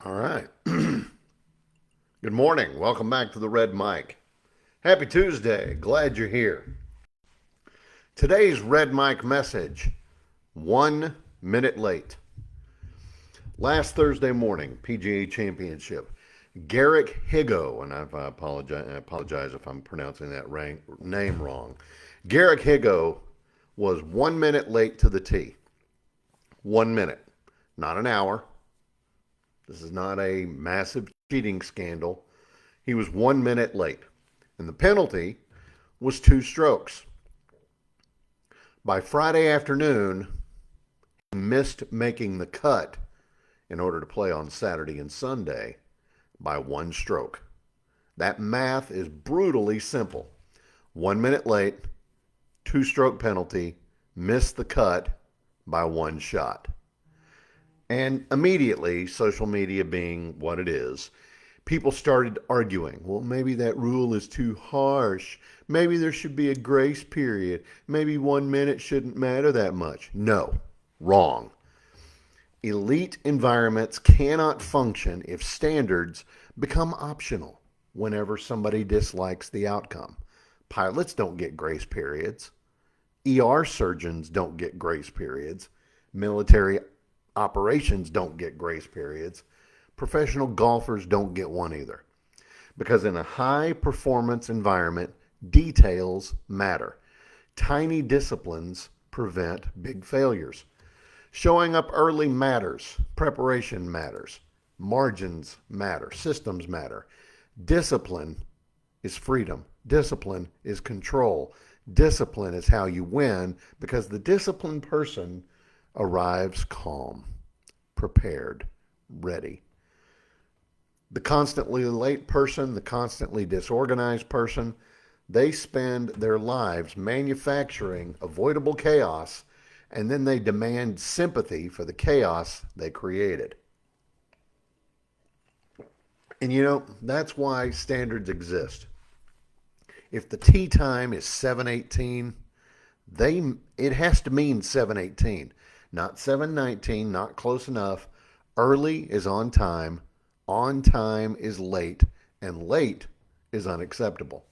All right. Good morning. Welcome back to the Red Mic. Happy Tuesday. Glad you're here. Today's Red Mic message: 1 minute late. Last Thursday morning, PGA Championship. Garrick Higo, and I apologize if I'm pronouncing that name wrong. Garrick Higo was 1 minute late to the tee. 1 minute, not an hour. This is not a massive cheating scandal. He was 1 minute late. And the penalty was 2 strokes. By Friday afternoon, he missed making the cut in order to play on Saturday and Sunday by 1 stroke. That math is brutally simple. 1 minute late, 2 stroke penalty, missed the cut by one shot. And immediately, social media being what it is, people started arguing. Well, maybe that rule is too harsh. Maybe there should be a grace period. Maybe 1 minute shouldn't matter that much. No, wrong. Elite environments cannot function if standards become optional whenever somebody dislikes the outcome. Pilots don't get grace periods. ER surgeons don't get grace periods. Military operations don't get grace periods. Professional golfers don't get one either. Because in a high performance environment, details matter. Tiny disciplines prevent big failures. Showing up early matters. Preparation matters. Margins matter. Systems matter. Discipline is freedom. Discipline is control. Discipline is how you win, because the disciplined person arrives calm, prepared, ready. The constantly late person, the constantly disorganized person, they spend their lives manufacturing avoidable chaos, and then they demand sympathy for the chaos they created. And that's why standards exist. If the tee time is 7:18, it has to mean 7:18. Not 7:19, not close enough. Early is on time is late, and late is unacceptable.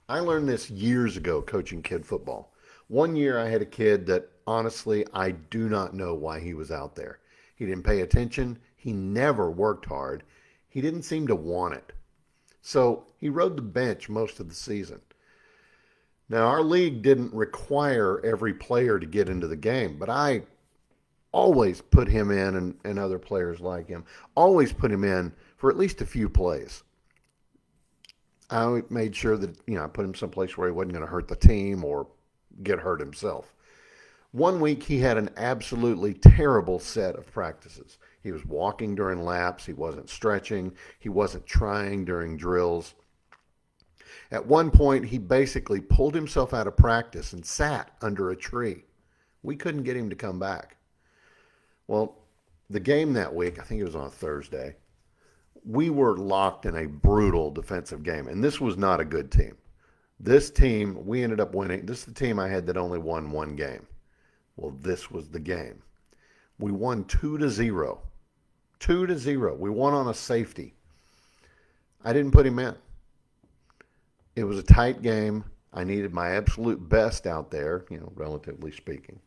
I learned this years ago coaching kid football. One year I had a kid that honestly I do not know why he was out there. He didn't pay attention. He never worked hard. He didn't seem to want it. So he rode the bench most of the season. Now, our league didn't require every player to get into the game, but I always put him in, and other players like him, always put him in for at least a few plays. I made sure that, I put him someplace where he wasn't going to hurt the team or get hurt himself. One week, he had an absolutely terrible set of practices. He was walking during laps. He wasn't stretching. He wasn't trying during drills. At one point, he basically pulled himself out of practice and sat under a tree. We couldn't get him to come back. Well, the game that week, I think it was on a Thursday, we were locked in a brutal defensive game, and this was not a good team. This team, we ended up winning. This is the team I had that only won one game. Well, this was the game. We won 2-0. 2-0. We won on a safety. I didn't put him in. It was a tight game. I needed my absolute best out there, relatively speaking.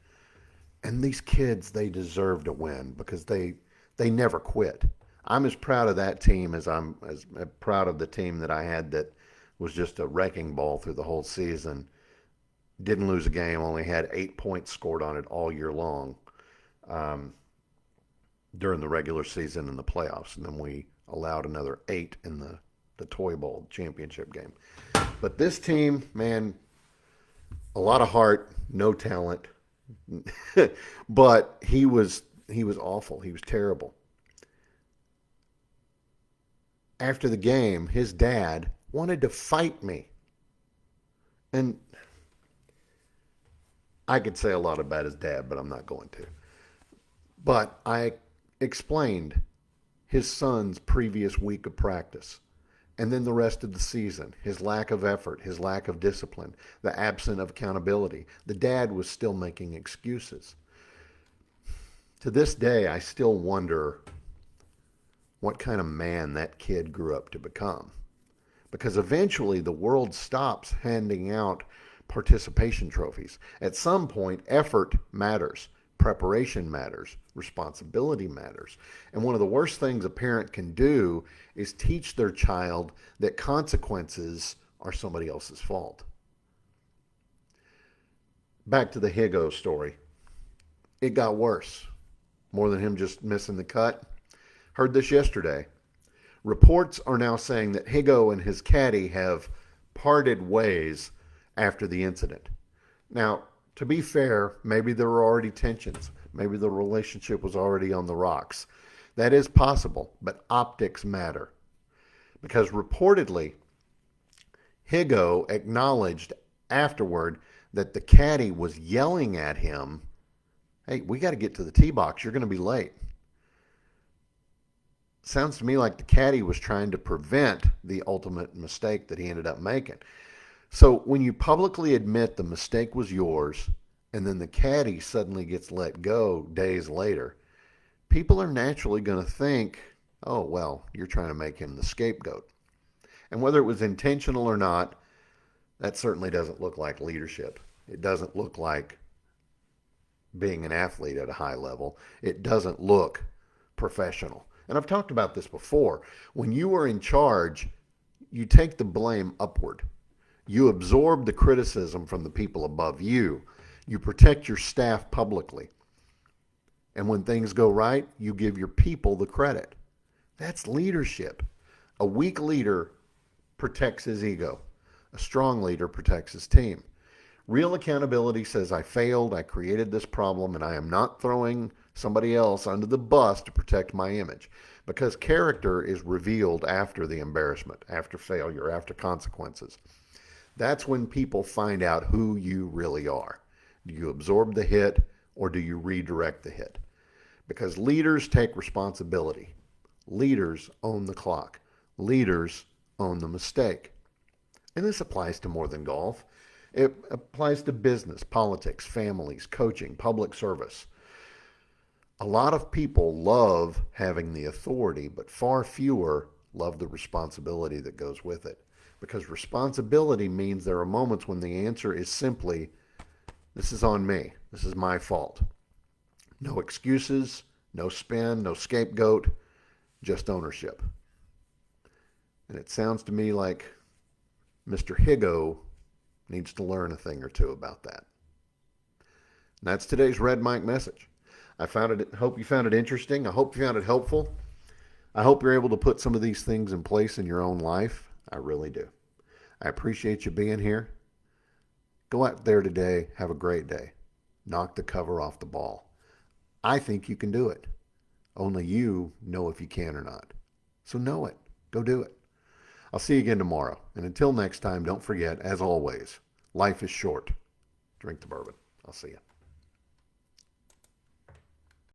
And these kids, they deserve to win because they never quit. I'm as proud of that team as I'm as proud of the team that I had that was just a wrecking ball through the whole season. Didn't lose a game, only had 8 points scored on it all year long during the regular season and the playoffs. And then we allowed another 8 in the Toy Bowl championship game. But this team, man, a lot of heart, no talent. But he was awful. He was terrible. After the game, his dad wanted to fight me. And I could say a lot about his dad, but I'm not going to. But I explained his son's previous week of practice. And then the rest of the season, his lack of effort, his lack of discipline, the absence of accountability. The dad was still making excuses. To this day, I still wonder what kind of man that kid grew up to become. Because eventually the world stops handing out participation trophies. At some point, effort matters, preparation matters, responsibility matters. And one of the worst things a parent can do is teach their child that consequences are somebody else's fault. Back to the Higo story. It got worse. More than him just missing the cut. Heard this yesterday. Reports are now saying that Higo and his caddy have parted ways after the incident. Now, to be fair, maybe there were already tensions. Maybe the relationship was already on the rocks. That is possible, but optics matter. Because reportedly, Higo acknowledged afterward that the caddy was yelling at him, "Hey, we got to get to the tee box. You're going to be late." Sounds to me like the caddy was trying to prevent the ultimate mistake that he ended up making. So when you publicly admit the mistake was yours and then the caddy suddenly gets let go days later, people are naturally going to think, oh, well, you're trying to make him the scapegoat. And whether it was intentional or not, that certainly doesn't look like leadership. It doesn't look like being an athlete at a high level. It doesn't look professional. And I've talked about this before. When you are in charge, you take the blame upward. You absorb the criticism from the people above you. You protect your staff publicly. And when things go right, you give your people the credit. That's leadership. A weak leader protects his ego. A strong leader protects his team. Real accountability says, I failed, I created this problem, and I am not throwing somebody else under the bus to protect my image. Because character is revealed after the embarrassment, after failure, after consequences. That's when people find out who you really are. Do you absorb the hit or do you redirect the hit? Because leaders take responsibility. Leaders own the clock. Leaders own the mistake. And this applies to more than golf. It applies to business, politics, families, coaching, public service. A lot of people love having the authority, but far fewer love the responsibility that goes with it. Because responsibility means there are moments when the answer is simply, this is on me. This is my fault. No excuses, no spin, no scapegoat, just ownership. And it sounds to me like Mr. Higo needs to learn a thing or two about that. And that's today's Red Mike message. Hope you found it interesting. I hope you found it helpful. I hope you're able to put some of these things in place in your own life. I really do. I appreciate you being here. Go out there today. Have a great day. Knock the cover off the ball. I think you can do it. Only you know if you can or not. So know it. Go do it. I'll see you again tomorrow. And until next time, don't forget, as always, life is short. Drink the bourbon. I'll see you.